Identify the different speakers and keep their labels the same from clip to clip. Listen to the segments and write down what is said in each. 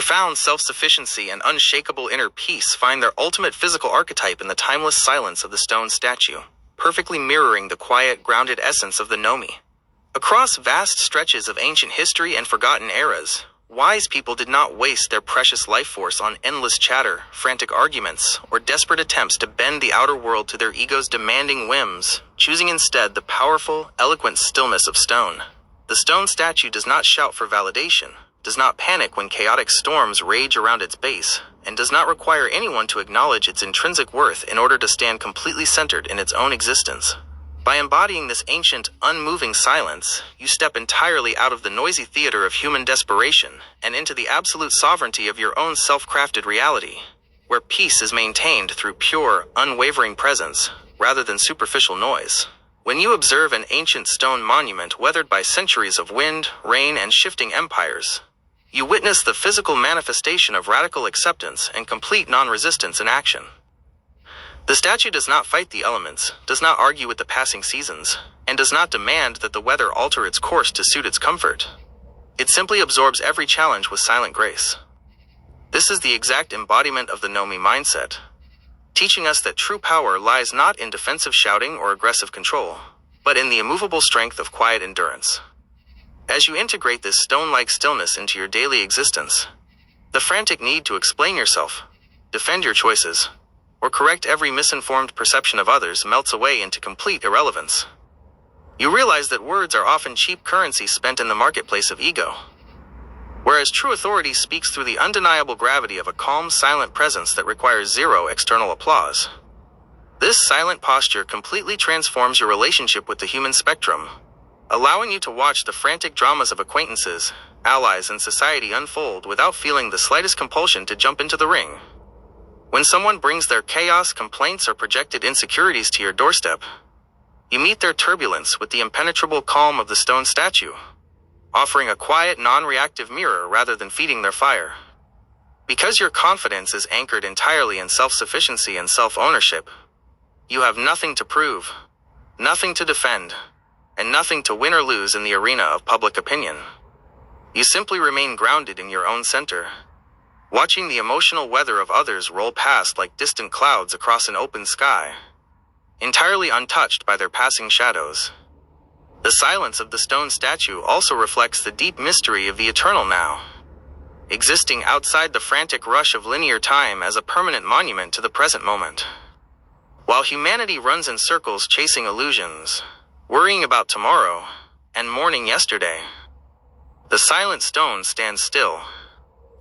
Speaker 1: Profound self-sufficiency and unshakable inner peace find their ultimate physical archetype in the timeless silence of the stone statue, perfectly mirroring the quiet, grounded essence of the Gnomey. Across vast stretches of ancient history and forgotten eras, wise people did not waste their precious life force on endless chatter, frantic arguments, or desperate attempts to bend the outer world to their ego's demanding whims, choosing instead the powerful, eloquent stillness of stone. The stone statue does not shout for validation, does not panic when chaotic storms rage around its base, and does not require anyone to acknowledge its intrinsic worth in order to stand completely centered in its own existence. By embodying this ancient, unmoving silence, you step entirely out of the noisy theater of human desperation and into the absolute sovereignty of your own self-crafted reality, where peace is maintained through pure, unwavering presence, rather than superficial noise. When you observe an ancient stone monument weathered by centuries of wind, rain, and shifting empires, you witness the physical manifestation of radical acceptance and complete non-resistance in action. The statue does not fight the elements, does not argue with the passing seasons, and does not demand that the weather alter its course to suit its comfort. It simply absorbs every challenge with silent grace. This is the exact embodiment of the Gnomey mindset, teaching us that true power lies not in defensive shouting or aggressive control, but in the immovable strength of quiet endurance. As you integrate this stone-like stillness into your daily existence, the frantic need to explain yourself, defend your choices, or correct every misinformed perception of others melts away into complete irrelevance. You realize that words are often cheap currency spent in the marketplace of ego, whereas true authority speaks through the undeniable gravity of a calm, silent presence that requires zero external applause. This silent posture completely transforms your relationship with the human spectrum, allowing you to watch the frantic dramas of acquaintances, allies, and society unfold without feeling the slightest compulsion to jump into the ring. When someone brings their chaos, complaints, or projected insecurities to your doorstep, you meet their turbulence with the impenetrable calm of the stone statue, offering a quiet, non-reactive mirror rather than feeding their fire. Because your confidence is anchored entirely in self-sufficiency and self-ownership, you have nothing to prove, nothing to defend, and nothing to win or lose in the arena of public opinion. You simply remain grounded in your own center, watching the emotional weather of others roll past like distant clouds across an open sky, entirely untouched by their passing shadows. The silence of the stone statue also reflects the deep mystery of the eternal now, existing outside the frantic rush of linear time as a permanent monument to the present moment. While humanity runs in circles chasing illusions, worrying about tomorrow, and mourning yesterday, the silent stone stands still,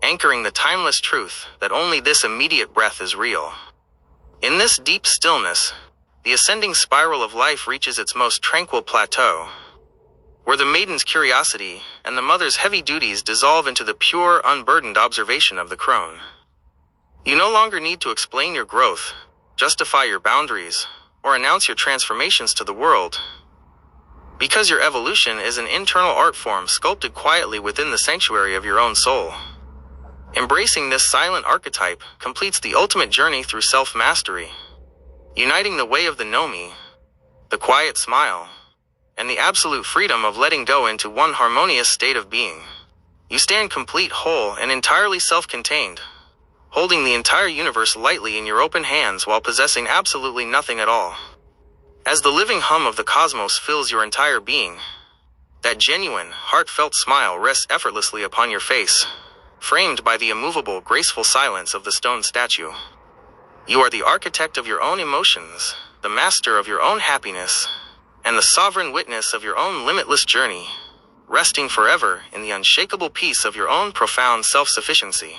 Speaker 1: anchoring the timeless truth that only this immediate breath is real. In this deep stillness, the ascending spiral of life reaches its most tranquil plateau, where the maiden's curiosity and the mother's heavy duties dissolve into the pure, unburdened observation of the crone. You no longer need to explain your growth, justify your boundaries, or announce your transformations to the world, because your evolution is an internal art form sculpted quietly within the sanctuary of your own soul. Embracing this silent archetype completes the ultimate journey through self-mastery, uniting the way of the Gnomey, the quiet smile, and the absolute freedom of letting go into one harmonious state of being. You stand complete, whole, and entirely self-contained, holding the entire universe lightly in your open hands while possessing absolutely nothing at all. As the living hum of the cosmos fills your entire being, that genuine, heartfelt smile rests effortlessly upon your face, framed by the immovable, graceful silence of the stone statue. You are the architect of your own emotions, the master of your own happiness, and the sovereign witness of your own limitless journey, resting forever in the unshakable peace of your own profound self-sufficiency.